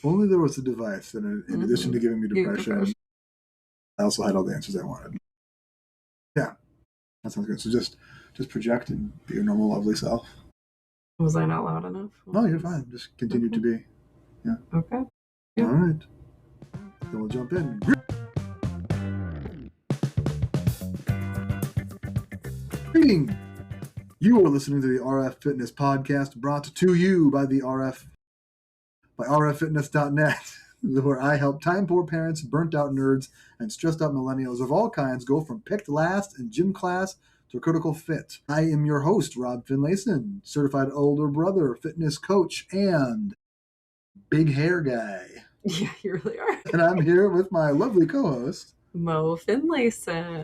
only there was a device, and in addition to giving me depression, I also had all the answers I wanted. Yeah, that sounds good. So just project and be your normal, lovely self. Was I not loud enough? No, you're fine. Just continue to be. Yeah. Okay. Yeah. All right. Then we'll jump in. Greeting. You are listening to the RF Fitness Podcast, brought to you by rffitness.net, where I help time-poor parents, burnt-out nerds, and stressed-out millennials of all kinds go from picked last in gym class to critical fit. I am your host, Rob Finlayson, certified older brother, fitness coach, and big hair guy. Yeah, you really are. And I'm here with my lovely co-host, Mo Finlayson.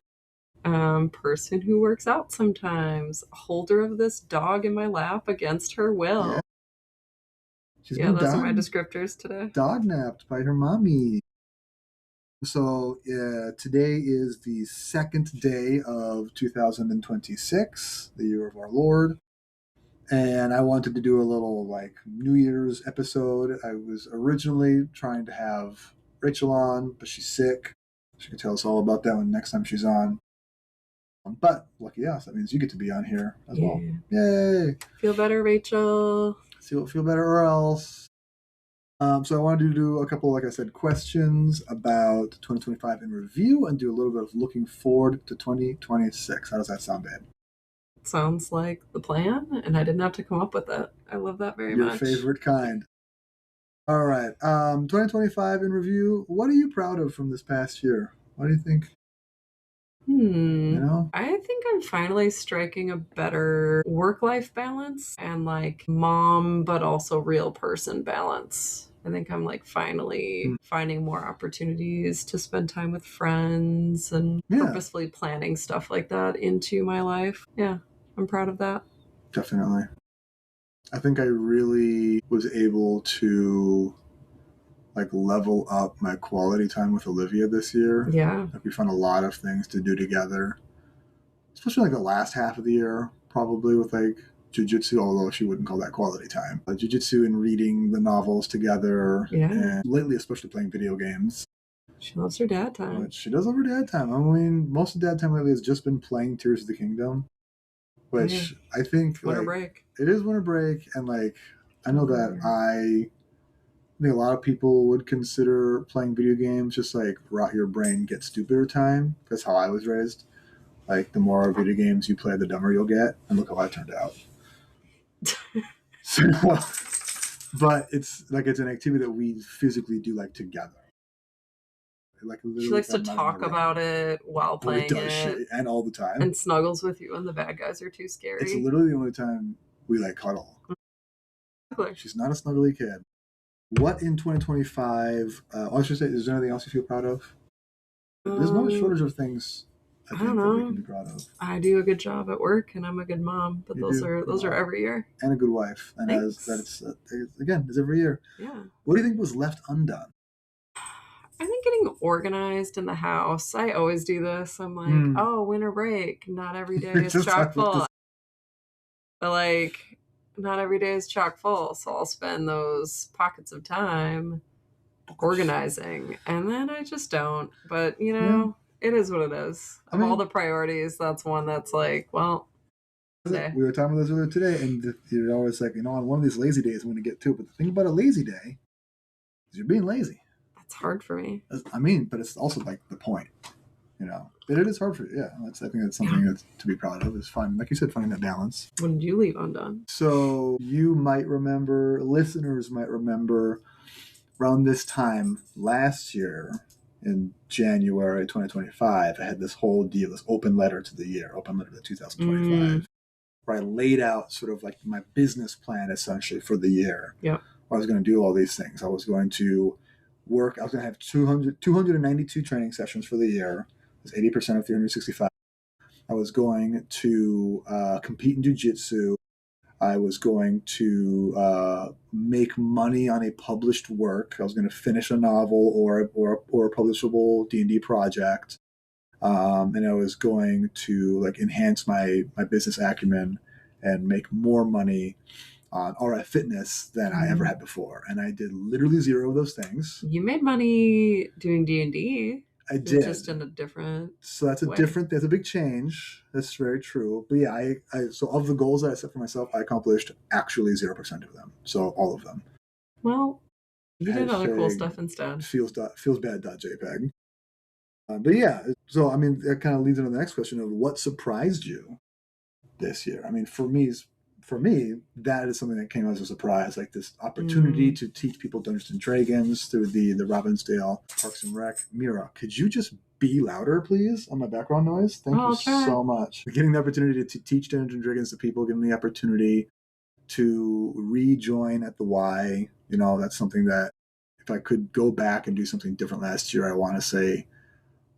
Person who works out sometimes, holder of this dog in my lap against her will. Yeah, those are my descriptors today. Dog napped by her mommy. So today is the second day of 2026, the year of our Lord. And I wanted to do a little New Year's episode. I was originally trying to have Rachel on, but she's sick. She can tell us all about that one next time she's on. But lucky us, that means you get to be on here as well. Yay! Feel better, Rachel. Feel better or else. So I wanted to do a couple, like I said, questions about 2025 in review and do a little bit of looking forward to 2026. How does that sound, babe? Sounds like the plan, and I didn't have to come up with it. I love that very much. Your favorite kind. All right. 2025 in review. What are you proud of from this past year? What do you think? I think I'm finally striking a better work-life balance and mom, but also real person balance. I think I'm finally finding more opportunities to spend time with friends and purposefully planning stuff like that into my life. Yeah, I'm proud of that. Definitely. I think I really was able to level up my quality time with Olivia this year. Yeah. We found a lot of things to do together, especially the last half of the year, probably with jiu-jitsu, although she wouldn't call that quality time. Jiu-jitsu and reading the novels together. Yeah. And lately, especially playing video games. She loves her dad time. But she does love her dad time. I mean, most of dad time lately has just been playing Tears of the Kingdom, which I think winter break. It is winter break, and I know that I think a lot of people would consider playing video games just rot your brain, get stupider time. That's how I was raised. The more video games you play, the dumber you'll get. And look how I turned out. But it's it's an activity that we physically do together. She likes to talk about it while playing it. And all the time. And snuggles with you when the bad guys are too scary. It's literally the only time we cuddle. She's not a snuggly kid. What in 2025, I should say, is there anything else you feel proud of? There's no shortage of things I think that we can be proud of. I do a good job at work and I'm a good mom, but those are every year. And a good wife. And it's every year. Yeah. What do you think was left undone? I think getting organized in the house. I always do this. I'm winter break. Not every day is chock full. But not every day is chock full, so I'll spend those pockets of time organizing, and then I just don't. But it is what it is. Of all the priorities, that's one that's today. We were talking about this earlier today, and you're always on one of these lazy days I'm going to get to it. But the thing about a lazy day is you're being lazy. That's hard for me. But it's also the point. But it is hard for you. Yeah, I think that's something that's to be proud of. Is fun, like you said, finding that balance. What did you leave undone? So you might remember, listeners might remember, around this time last year, in January 2025, I had this whole deal, this open letter to the year, open letter to 2025, where I laid out sort of my business plan essentially for the year. Yeah, where I was going to do all these things. I was going to work. I was going to have 292 training sessions for the year. It was 80% of 365. I was going to compete in jiu-jitsu. I was going to make money on a published work. I was going to finish a novel or a publishable D&D project. And I was going to enhance my business acumen and make more money on RF fitness than I ever had before. And I did literally 0 of those things. You made money doing D&D. I did. Just in a different So that's that's a big change. That's very true. But yeah, so of the goals that I set for myself, I accomplished actually 0% of them. So all of them. Well, you did other cool stuff instead. Feels bad.jpg. But yeah, so I mean, that kind of leads into the next question of what surprised you this year. I mean, for me, that is something that came as a surprise, like this opportunity to teach people Dungeons and Dragons through the Robbinsdale Parks and Rec. Mira, could you just be louder, please, on my background noise? Thank you so much. Getting the opportunity to teach Dungeons and Dragons to people, getting the opportunity to rejoin at the Y. You know, that's something that if I could go back and do something different last year, I want to say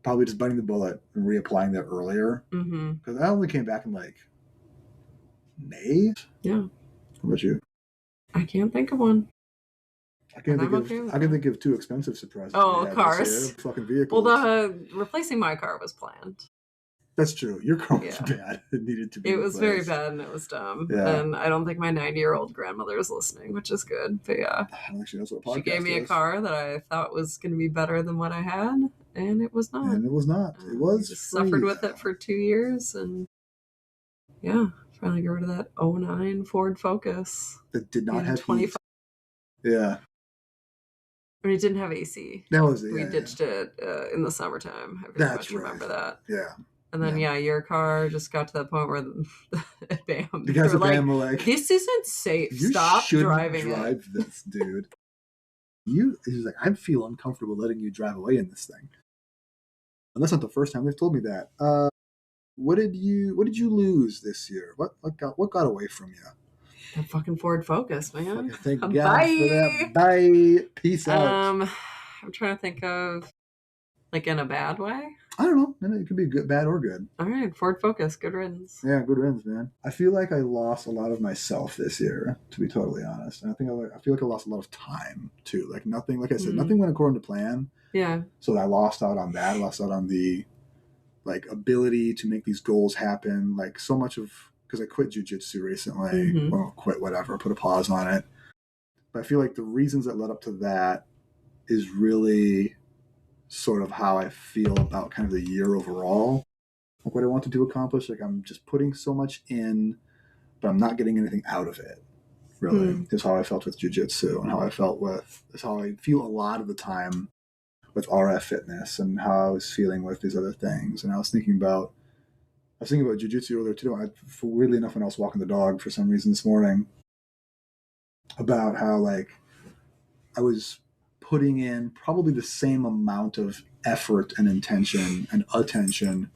probably just biting the bullet and reapplying that earlier. Because I only came back in like May. Yeah. How about you? I can't think of one. I can think of 2 expensive surprises. Oh, cars. Fucking vehicles. Well, replacing my car was planned. That's true. Your car was bad. It needed to be replaced. Was very bad and it was dumb. Yeah. And I don't think my 90-year-old grandmother is listening, which is good. But yeah. I don't think she knows what a podcast She gave me a car that I thought was going to be better than what I had, and it was not. It was just suffered with it for 2 years, and yeah, finally got rid of that 09 Ford Focus. That did not have 25. Yeah. But it didn't have AC. That was it. We ditched it in the summertime. I very much remember that. Yeah. And then, your car just got to that point where bam. The guys at BAM were like, this isn't safe. Stop driving drive this, dude. He's like, I feel uncomfortable letting you drive away in this thing. And that's not the first time they've told me that. What did you lose this year? What got away from you? That fucking Ford Focus, man. Thank God for that. Bye. Peace out. I'm trying to think of, like, in a bad way. I don't know. It could be good, bad, or good. All right, Ford Focus. Good riddance. Yeah, good riddance, man. I feel like I lost a lot of myself this year, to be totally honest. And I feel like I lost a lot of time too. Like nothing. Like I said, nothing went according to plan. Yeah. So I lost out on that. I lost out on the ability to make these goals happen. Like so much of because I quit jiu-jitsu recently. Well, quit whatever. Put a pause on it. But I feel like the reasons that led up to that is really sort of how I feel about kind of the year overall. Like what I wanted to accomplish, like I'm just putting so much in, but I'm not getting anything out of it, really, is how I felt with jiu-jitsu and how I felt is how I feel a lot of the time with RF fitness and how I was feeling with these other things. And I was thinking about jiu-jitsu earlier too. Weirdly enough, when I was walking the dog for some reason this morning, about how like I was putting in probably the same amount of effort and intention and attention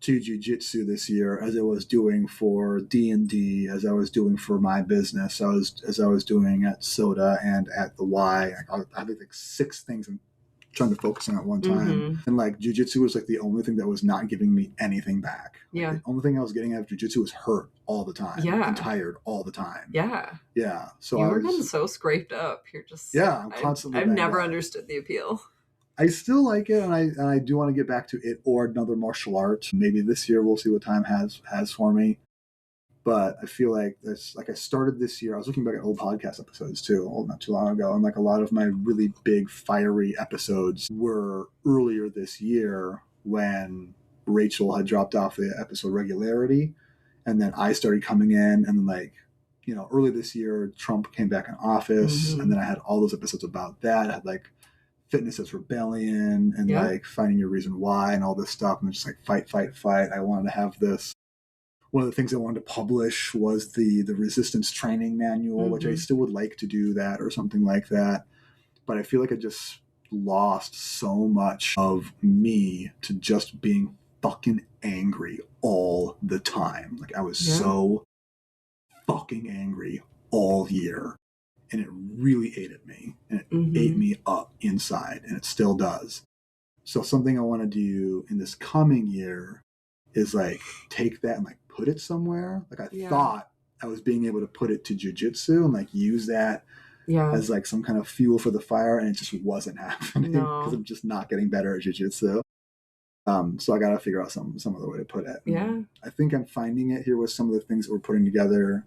to jiu-jitsu this year as I was doing for D&D, as I was doing for my business, as I was doing at Soda and at the Y. I think like 6 things I'm trying to focus on at one time. And like jiu-jitsu was like the only thing that was not giving me anything back. Yeah. Like, the only thing I was getting out of jiu-jitsu was hurt all the time. Yeah. And tired all the time. Yeah. Yeah. So you were getting so scraped up. You're just I'm constantly. I've never understood the appeal. I still like it, and I do want to get back to it or another martial art. Maybe this year we'll see what time has for me. But I feel like I started this year. I was looking back at old podcast episodes too, not too long ago, and like a lot of my really big fiery episodes were earlier this year when Rachel had dropped off the episode regularity, and then I started coming in, and then like early this year Trump came back in office, and then I had all those episodes about that. I had like Fitness as Rebellion and like Finding Your Reason Why and all this stuff, and just like fight. I wanted to have this. One of the things I wanted to publish was the resistance training manual, which I still would like to do that or something like that. But I feel like I just lost so much of me to just being fucking angry all the time. Like I was so fucking angry all year. And it really ate at me. And it ate me up inside. And it still does. So something I want to do in this coming year is like take that and like put it somewhere. Like I thought I was being able to put it to jiu-jitsu and like use that as like some kind of fuel for the fire, and it just wasn't happening because I'm just not getting better at jiu-jitsu. So I got to figure out some other way to put it. Yeah. I think I'm finding it here with some of the things that we're putting together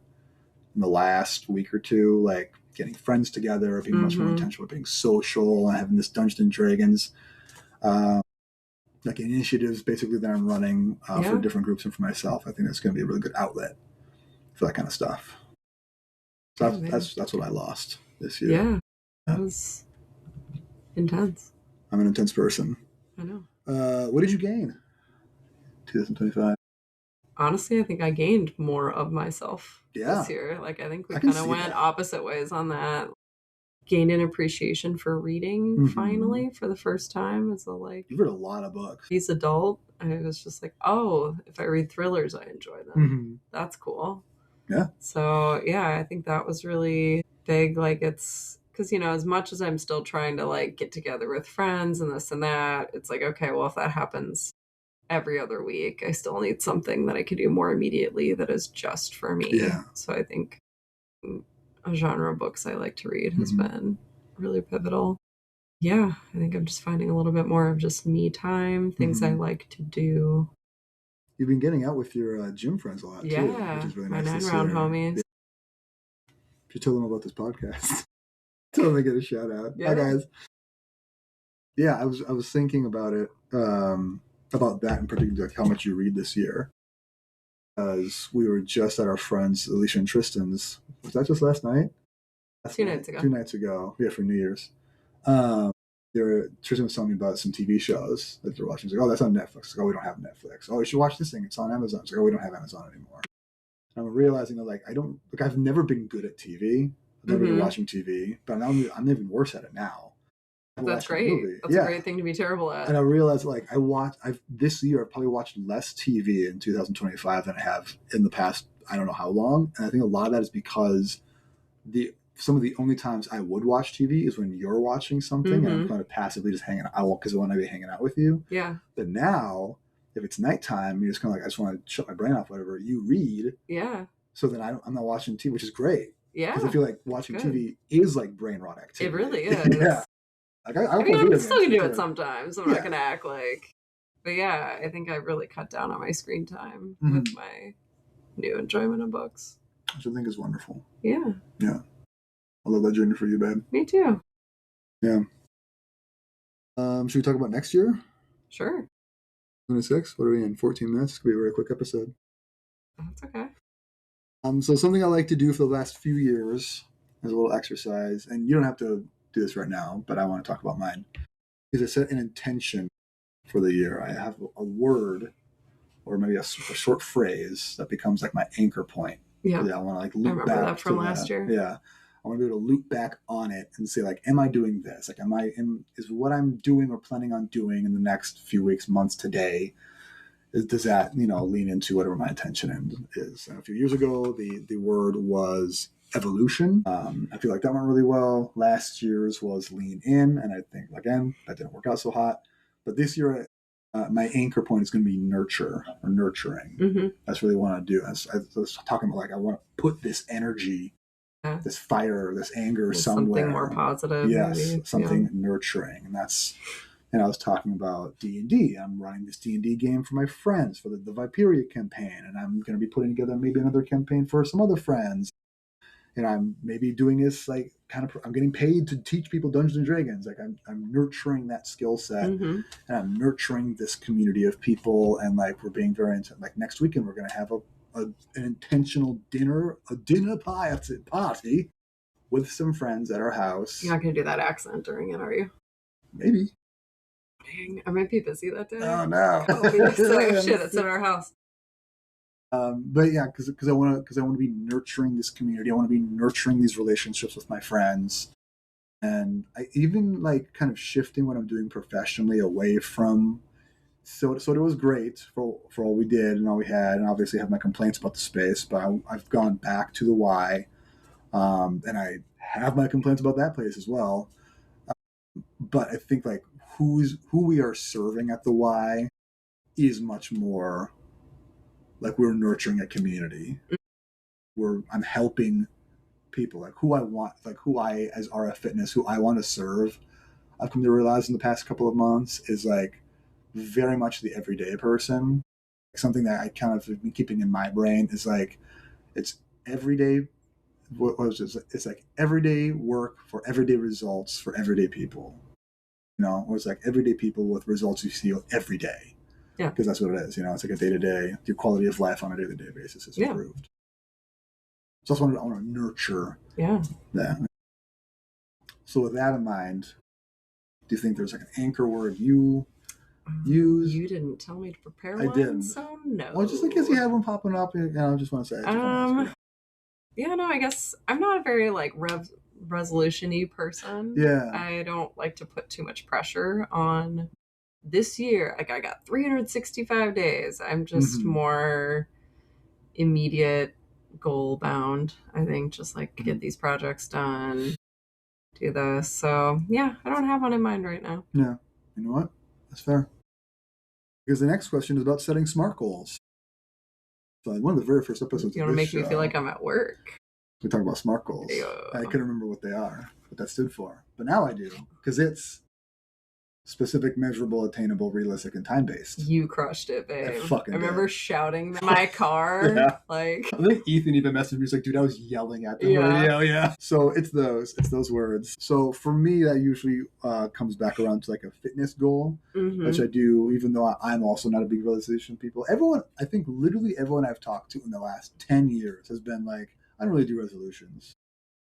in the last week or two, like getting friends together, being much more intentional, being social, and having this Dungeons and Dragons like initiatives basically that I'm running for different groups and for myself. I think that's going to be a really good outlet for that kind of stuff. So that's what I lost this year. Yeah, that was intense. I'm an intense person. I know. What did you gain 2025? Honestly, I think I gained more of myself this year. Like, I think we kind of went opposite ways on that. Gained an appreciation for reading finally for the first time as a you've read a lot of books. He's adult. I was just like, oh, if I read thrillers, I enjoy them. That's cool. Yeah. So yeah, I think that was really big. Like, it's because, you know, as much as I'm still trying to like get together with friends and this and that, it's like, okay, well, if that happens every other week, I still need something that I could do more immediately that is just for me. Yeah. So I think a genre of books I like to read has been really pivotal. Yeah, I think I'm just finding a little bit more of just me time, things I like to do. You've been getting out with your gym friends a lot too, which is really nice. My 9-round homies. If you tell them about this podcast, tell them they get a shout out. Hi guys. Yeah, I was thinking about it, about that in particular, like how much you read this year. Because we were just at our friends Alicia and Tristan's. Was that just last night? 2 nights ago. 2 nights ago. Yeah, for New Year's. Tristan was telling me about some TV shows that they're watching. He's like, oh, that's on Netflix. Like, oh, we don't have Netflix. Oh, you should watch this thing. It's on Amazon. It's like, oh, we don't have Amazon anymore. And I'm realizing that, like, I've never been good at TV. I've never been watching TV, but I'm even worse at it now. That's great. That's a great thing to be terrible at. And I realized, like, this year I've probably watched less TV in 2025 than I have in the past, I don't know how long. And I think a lot of that is because some of the only times I would watch TV is when you're watching something and I'm kind of passively just hanging out because I want to be hanging out with you. Yeah. But now, if it's nighttime, you're just kind of like, I just want to shut my brain off, whatever. You read. Yeah. So then I'm not watching TV, which is great. Yeah. Because I feel like watching TV is like brain rot activity. It really is. Yeah. Like, I mean, I'm still going to do it sometimes. I'm not going to act like. But yeah, I think I really cut down on my screen time with my new enjoyment of books. Which I think is wonderful. Yeah. Yeah. I love that journey for you, babe. Me too. Yeah. Should we talk about next year? Sure. 26? What are we in? 14 minutes? It's going to be a very quick episode. That's okay. So something I like to do for the last few years is a little exercise, and you don't have to do this right now, but I want to talk about mine, is I set an intention for the year. I have a word or maybe a short phrase that becomes like my anchor point. Yeah. I want to like loop back. I remember that from last year. Yeah. I want to be able to loop back on it and say, like, am I doing this? Like, is what I'm doing or planning on doing in the next few weeks, months, today, does that, lean into whatever my intention is? And a few years ago, the word was evolution. I feel like that went really well. Last year's was lean in. And I think, again, that didn't work out so hot. But this year, my anchor point is going to be nurture or nurturing. That's really what I want to do. I was talking about, like, I want to put this energy, this fire, this anger somewhere. Something more positive. Yes, maybe. Something nurturing. And that's, and I was talking about D&D. I'm running this D&D game for my friends for the Viperia campaign. And I'm going to be putting together maybe another campaign for some other friends. And I'm maybe doing this, like, I'm getting paid to teach people Dungeons and Dragons. Like, I'm nurturing that skill set, and I'm nurturing this community of people. And, like, we're being very into, like, next weekend we're going to have an intentional a dinner party with some friends at our house. You're not going to do that accent during it, are you? Maybe. Dang, I might be busy that day. Oh no! Shit, it's at our house. But yeah, because I want to be nurturing this community. I want to be nurturing these relationships with my friends, and I even like kind of shifting what I'm doing professionally away from. So it was great for all we did and all we had, and obviously I have my complaints about the space, but I've gone back to the Y, and I have my complaints about that place as well. But I think like who we are serving at the Y is much more. Like we're nurturing a community. I'm helping people. Like who I as RF Fitness, who I want to serve. I've come to realize in the past couple of months is like very much the everyday person. Something that I kind of have been keeping in my brain is like it's everyday what was it? It's like everyday work for everyday results for everyday people. Or it's like everyday people with results you see every day. Yeah. Because that's what it is. It's like a day to day. Your quality of life on a day to day basis is improved. So I want to nurture that. So with that in mind, do you think there's like an anchor word you use? You didn't tell me to prepare one. I didn't. So no. Well, just in case you have one popping up, I just want to say. Yeah, no, I guess I'm not a very like resolution-y person. Yeah. I don't like to put too much pressure on this year. Like I got 365 days. I'm just more immediate goal bound. I think just like get these projects done, do this. So yeah, I don't have one in mind right now. Yeah. You know what? That's fair. Because the next question is about setting SMART goals. So one of the very first episodes. You want to make me feel like I'm at work? We talk about SMART goals. I couldn't remember what they are, what that stood for, but now I do because it's specific, measurable, attainable, realistic, and time-based. You crushed it, babe. I remember shouting in my car. Yeah. Like I think Ethan even messaged me. He's like, dude, I was yelling at the radio. Yeah. So it's those words. So for me, that usually comes back around to like a fitness goal, which I do, even though I'm also not a big realization people. I think literally everyone I've talked to in the last 10 years has been like, I don't really do resolutions.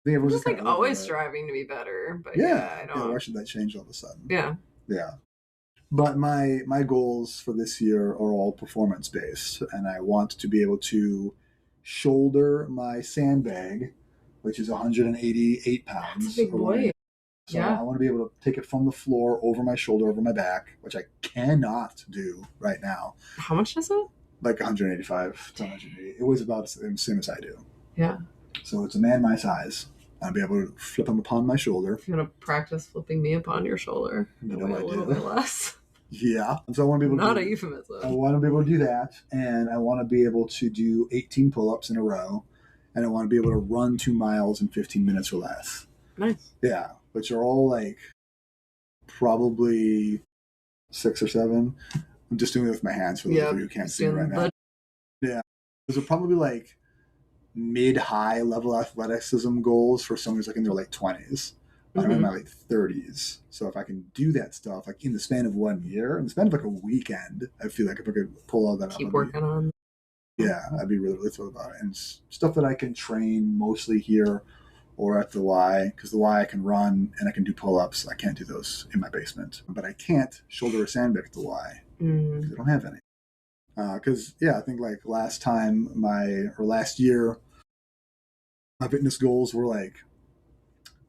I think everyone's just like always striving to be better. But I don't. Yeah, why should that change all of a sudden? Yeah. Yeah. But my goals for this year are all performance based, and I want to be able to shoulder my sandbag, which is 188 pounds. That's a big boy. So I want to be able to take it from the floor over my shoulder, over my back, which I cannot do right now. How much is it? Like 185 to 180. It was about the same as I do. Yeah. So it's a man my size. I'll be able to flip him upon my shoulder. If you want to practice flipping me upon your shoulder, a little bit less. Yeah. So I want to be able to Not a euphemism. I want to be able to do that, and I want to be able to do 18 pull-ups in a row, and I want to be able to run 2 miles in 15 minutes or less. Nice. Yeah, which are all like probably 6 or 7. I'm just doing it with my hands for those of you who can't see it right now. Yeah. Those are probably like mid-high level athleticism goals for someone who's like in their late 20s. I'm in my late 30s. So if I can do that stuff like in the span of 1 year, in the span of like a weekend, I feel like if I could pull all that up. Keep working on. Yeah, I'd be really, really thrilled about it. And stuff that I can train mostly here or at the Y, because the Y I can run and I can do pull-ups. I can't do those in my basement. But I can't shoulder a sandbag at the Y because I don't have any. Because, I think like last year, my fitness goals were like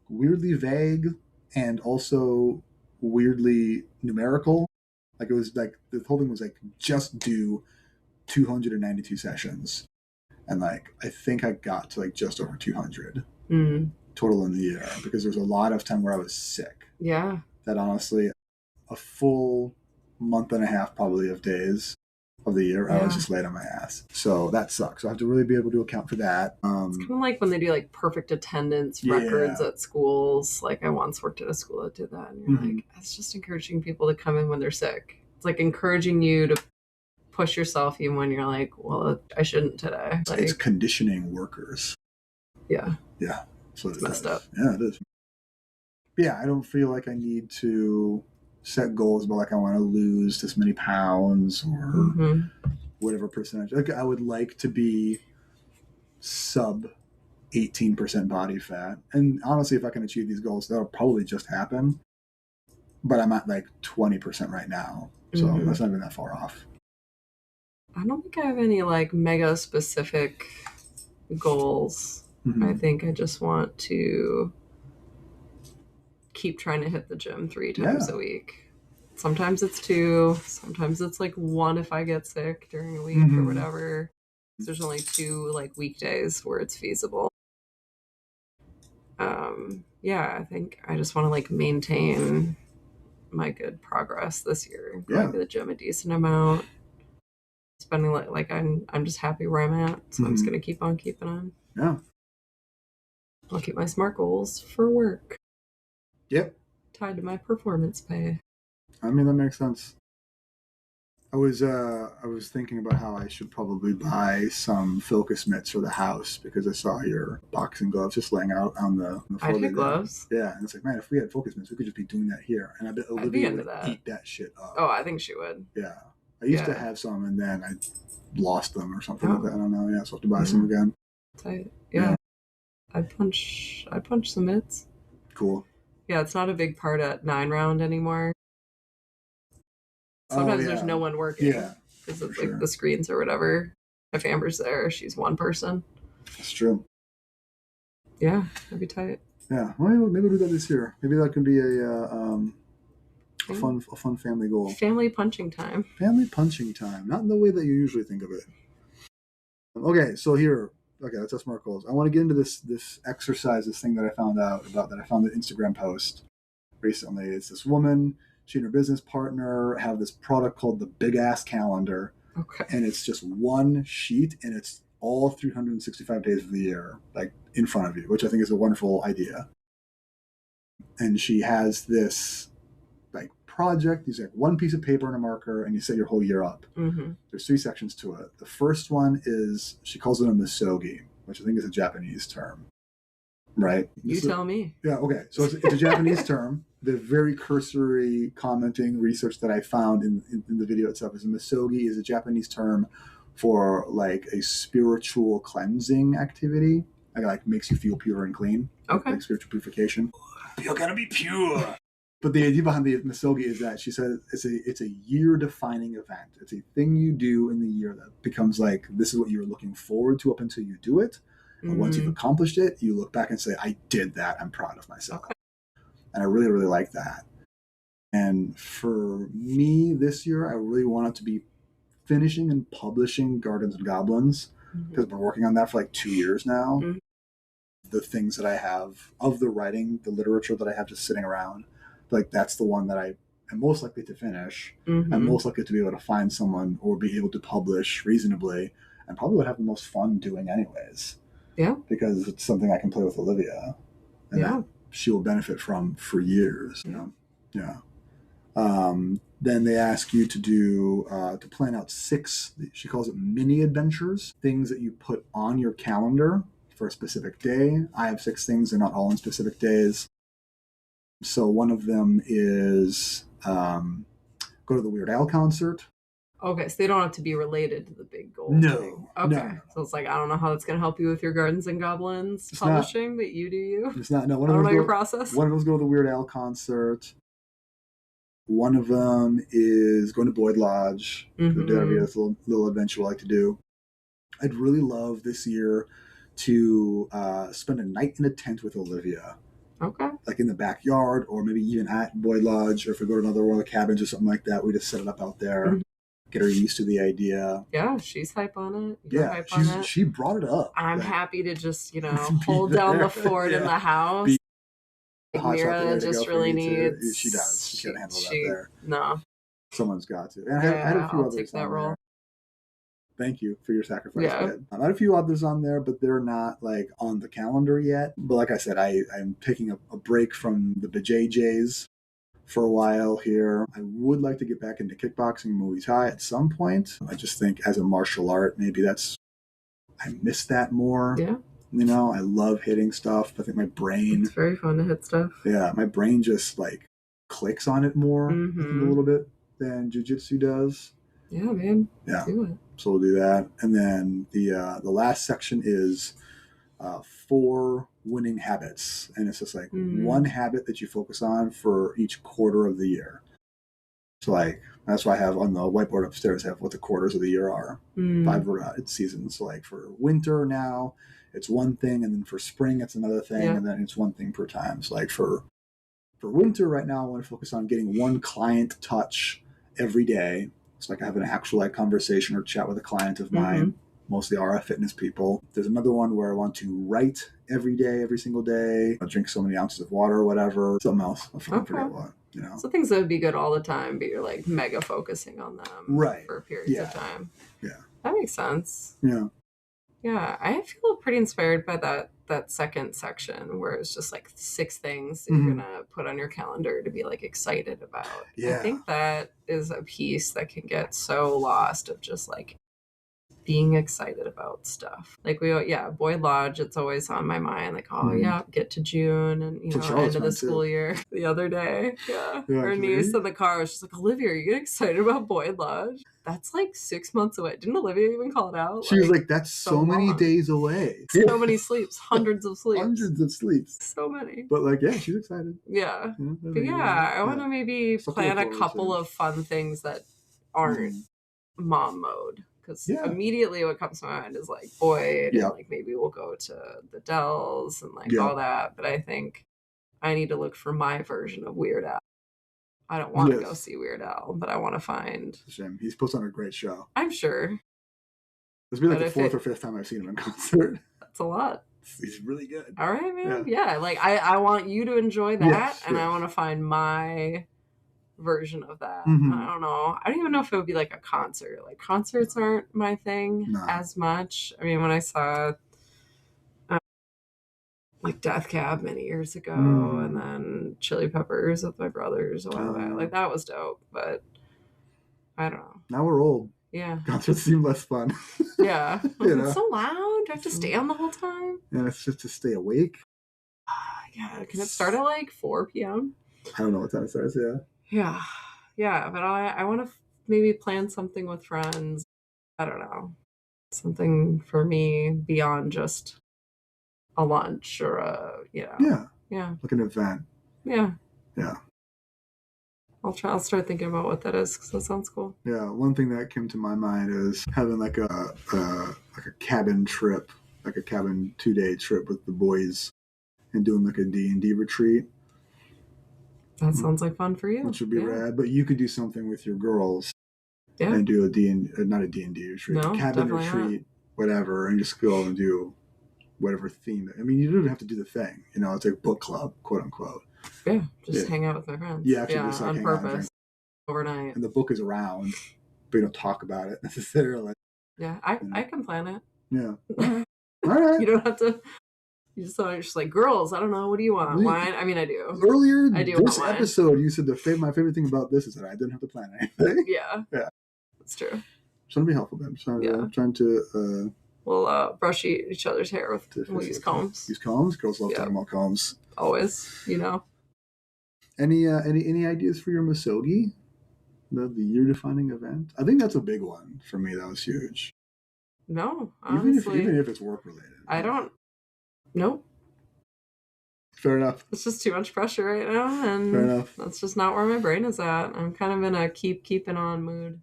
weirdly vague and also weirdly numerical. Like it was like the whole thing was like just do 292 sessions, and like I think I got to like just over 200 total in the year because there's a lot of time where I was sick. Yeah. That honestly, a full month and a half probably of days of the year, I was just laid on my ass. So that sucks. So I have to really be able to account for that. It's kind of like when they do like perfect attendance records at schools. Like I once worked at a school that did that. And you're like, it's just encouraging people to come in when they're sick. It's like encouraging you to push yourself even when you're like, well, I shouldn't today. Like, it's conditioning workers. Yeah. Yeah. So it's messed up. Yeah, it is. Yeah, I don't feel like I need to set goals about like I want to lose this many pounds or whatever percentage. Like I would like to be sub 18% body fat. And honestly, if I can achieve these goals, that'll probably just happen. But I'm at like 20% right now. So that's not even that far off. I don't think I have any like mega specific goals. I think I just want to keep trying to hit the gym 3 times a week. Sometimes it's 2, sometimes it's like 1 if I get sick during a week or whatever. There's only 2 like weekdays where it's feasible. I think I just want to like maintain my good progress this year. Going to the gym a decent amount. Spending like I'm just happy where I'm at, so I'm just gonna keep on keeping on. Yeah. I'll keep my SMART goals for work. Yep. Tied to my performance pay. I mean, that makes sense. I was thinking about how I should probably buy some focus mitts for the house because I saw your boxing gloves just laying out on the floor. I hate gloves. Yeah, and it's like, man, if we had focus mitts, we could just be doing that here. And I bet Olivia would eat that shit up. Oh, I think she would. Yeah. I used to have some and then I lost them or something like that. I don't know. Yeah, so I have to buy some again. Tight. Yeah. I'd punch some mitts. Cool. Yeah, it's not a big part at 9-round anymore. Sometimes there's no one working. Yeah. Because of like the screens or whatever. If Amber's there, she's one person. That's true. Yeah, that'd be tight. Yeah, well, maybe we'll do that this year. Maybe that could be a fun family goal. Family punching time. Family punching time, not in the way that you usually think of it. Okay, so here, let's have smart goals. I want to get into this exercise, this thing that I found out about that I found an Instagram post recently. It's this woman. She and her business partner have this product called the Big Ass Calendar. Okay. And it's just one sheet, and it's all 365 days of the year, like in front of you, which I think is a wonderful idea. And she has this like project. There's like one piece of paper and a marker, and you set your whole year up. Mm-hmm. There's 3 sections to it. The first one is, she calls it a misogi, which I think is a Japanese term. Right? You tell me. Yeah, okay. So it's a Japanese term. The very cursory commenting research that I found in the video itself is misogi is a Japanese term for like a spiritual cleansing activity. Like makes you feel pure and clean. Okay. Like spiritual purification. You're gonna be pure. But the idea behind the misogi is that she said it's a year-defining event. It's a thing you do in the year that becomes like, this is what you're looking forward to up until you do it. And once you've accomplished it, you look back and say, I did that. I'm proud of myself. Okay. And I really, really like that. And for me this year, I really wanted to be finishing and publishing Gardens and Goblins because I've been working on that for like 2 years now. Mm-hmm. The things that I have of the writing, the literature that I have just sitting around, like that's the one that I am most likely to finish. Mm-hmm. I'm most likely to be able to find someone or be able to publish reasonably, and probably would have the most fun doing anyways. Yeah. Because it's something I can play with Olivia. And that she will benefit from for years, you know? Yeah. Then they ask you to do, to plan out 6, she calls it mini adventures, things that you put on your calendar for a specific day. I have 6 things. They're not all in specific days. So one of them is go to the Weird Al concert. Okay, so they don't have to be related to the big goal. No. Thing. Okay. No. So it's like, I don't know how that's going to help you with your Gardens and Goblins publishing, but you do you. It's not. No, I don't know your process. One of them is go to the Weird Al concert. One of them is going to Boyd Lodge. Mm-hmm. That's a little adventure I like to do. I'd really love this year to spend a night in a tent with Olivia. Okay. Like in the backyard, or maybe even at Boyd Lodge, or if we go to another one of the cabins or something like that, we just set it up out there. Mm-hmm. Get her used to the idea. Yeah, she's hype on it. You're hype on it. She brought it up. I'm happy to just, hold down the fort in the house. Mira just really needs. She does. She can't handle that there. No. Someone's got to. And I had a few others take that role. There. Thank you for your sacrifice. Yeah. I had a few others on there, but they're not like on the calendar yet. But like I said, I'm taking a break from the BJJs for a while here. I would like to get back into kickboxing and Muay Thai at some point. I just think as a martial art, maybe I miss that more. Yeah. I love hitting stuff. I think my brain... It's very fun to hit stuff. Yeah, my brain just like clicks on it more I think, a little bit than jiu-jitsu does. Yeah, man. Yeah. Do it. So we'll do that. And then the last section is 4 winning habits. And it's just like one habit that you focus on for each quarter of the year. So like, that's why I have on the whiteboard upstairs, I have what the quarters of the year are. 5 seasons. So like for winter now, it's one thing. And then for spring, it's another thing. Yeah. And then it's one thing per time. So like for winter right now, I want to focus on getting 1 client touch every day. It's like I have an actual like conversation or chat with a client of mine. Mostly RF fitness people. There's another one where I want to write every day, every single day. I'll drink so many ounces of water or whatever. Something else. I forget what. So things that would be good all the time, but you're like mega focusing on them for periods of time. Yeah. That makes sense. Yeah. Yeah. I feel pretty inspired by that that second section where it's just like 6 things that you're gonna put on your calendar to be like excited about. Yeah. I think that is a piece that can get so lost of just like being excited about stuff. Like Boyd Lodge, it's always on my mind. Like, get to June and end of the school year. The other day, her niece in the car was just like, Olivia, are you getting excited about Boyd Lodge? That's like 6 months away. Didn't Olivia even call it out? She was like, that's so many days away. So many sleeps, hundreds of sleeps. Hundreds of sleeps. So many. But like, yeah, she's excited. Yeah. But I want to maybe plan a couple of fun things that aren't mom mode. Because immediately what comes to my mind is like Boyd, and like maybe we'll go to the Dells and like all that. But I think I need to look for my version of Weird Al. I don't want to go see Weird Al, but I want to find. It's a shame. He's put on a great show. I'm sure. This will be like the 4th or 5th time I've seen him in concert. That's a lot. He's really good. All right, man. Yeah, like I want you to enjoy that, and I want to find my version of that. I don't know. I don't even know if it would be like a concert. Like concerts aren't my thing as much. I mean, when I saw like Death Cab many years ago, and then Chili Peppers with my brothers a while back, like that was dope. But I don't know. Now we're old. Yeah, concerts seem less fun. Yeah, it's so loud. Do I have to stay on the whole time? Yeah, it's just to stay awake. Yeah, can it start at like 4 p.m.? I don't know what time it starts. Yeah, but I want to maybe plan something with friends. I don't know, something for me beyond just a lunch or like an event. Yeah. I'll start thinking about what that is because that sounds cool. Yeah, one thing that came to my mind is having like a cabin trip, like a cabin 2-day trip with the boys, and doing like a D&D retreat. That sounds like fun for you. Which would be rad, but you could do something with your girls and do not a D&D retreat, a cabin retreat, whatever, and just go and do whatever theme. I mean, you don't even have to do the thing. It's like book club, quote unquote. Yeah, just hang out with my friends. Yeah, actually just like on purpose, overnight. And the book is around, but you don't talk about it necessarily. Yeah, I can plan it. Yeah. All right. You don't have to... You're just like, girls, I don't know. What do you want? Wine? I mean, I do. Earlier this episode, you said my favorite thing about this is that I didn't have to plan anything. Yeah. That's true. Just trying to be helpful, man. Trying to we'll brush each other's hair we'll use combs. Use combs? Girls love talking about combs. Always, Any ideas for your Misogi? The year-defining event? I think that's a big one for me. That was huge. No, honestly. Even if it's work-related. I don't... Nope. Fair enough. It's just too much pressure right now, and fair enough. That's just not where my brain is at. I'm kind of in a keeping on mood.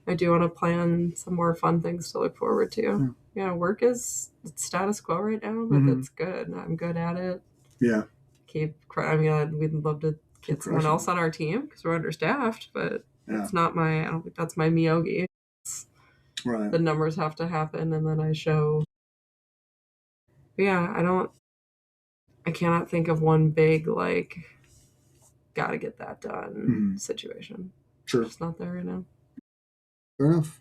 I do want to plan some more fun things to look forward to. Yeah, work is status quo right now, but it's good. I'm good at it. Yeah. We'd love to get someone else on our team because we're understaffed, but it's not I don't think that's my Miyogi. Right. The numbers have to happen, and then I show. Yeah, I cannot think of one big, like, gotta get that done situation. Sure. It's not there right now. Fair enough.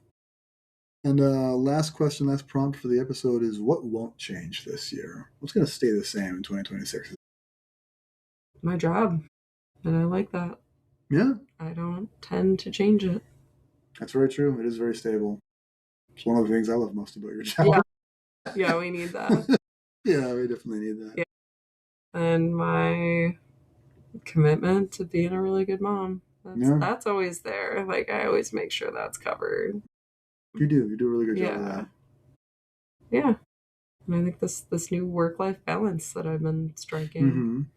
And last prompt for the episode is, what won't change this year? What's going to stay the same in 2026? My job. And I like that. Yeah. I don't tend to change it. That's very true. It is very stable. It's one of the things I love most about your job. Yeah, we need that. Yeah, we definitely need that. Yeah. And my commitment to being a really good mom. That's always there. Like, I always make sure that's covered. You do a really good job of that. Yeah. And I think this new work-life balance that I've been striking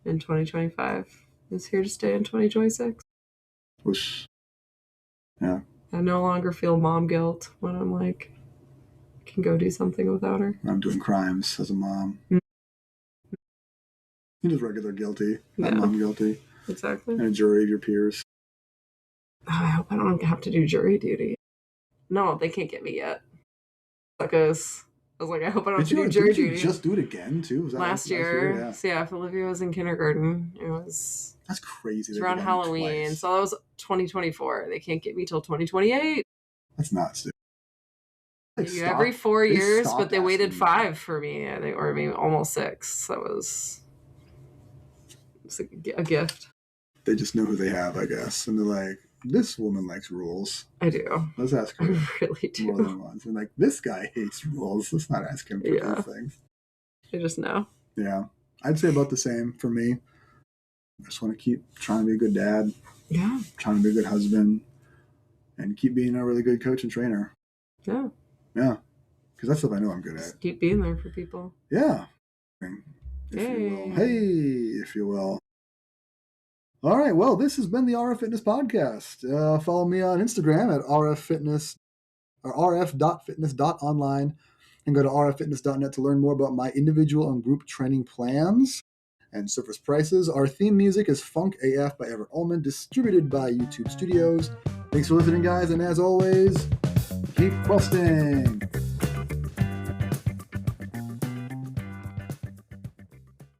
in 2025 is here to stay in 2026. Which, yeah. I no longer feel mom guilt when I'm like, I can go do something without her. I'm doing crimes as a mom. You're just regular guilty, not mom guilty. Exactly. And a jury of your peers. Oh, I hope I don't have to do jury duty. No, they can't get me yet. Because I was like, I hope I don't have to do jury duty. Did you just do it again, too? Was that last year? Yeah. So yeah, if Olivia was in kindergarten, it was... That's crazy. It's around Halloween. So that was 2024. They can't get me till 2028. That's nuts, dude. every 4 years, but they waited 5 for me. I think, or maybe almost 6. That was a gift. They just know who they have, I guess, and they're like, this woman likes rules. I do. Let's ask her. I really do. More than once. And like, this guy hates rules. Let's not ask him for these things. They just know. Yeah. I'd say about the same for me. I just want to keep trying to be a good dad. Yeah. Trying to be a good husband. And keep being a really good coach and trainer. Yeah. Yeah. Because that's stuff I know I'm good at. Keep being there for people. Yeah. If you will. All right, well, this has been the RF Fitness Podcast. Follow me on Instagram at rffitness or rf.fitness.online and go to rffitness.net to learn more about my individual and group training plans and surface prices. Our theme music is Funk AF by Everett Ullman, distributed by YouTube Studios. Thanks for listening, guys, and as always, keep questing.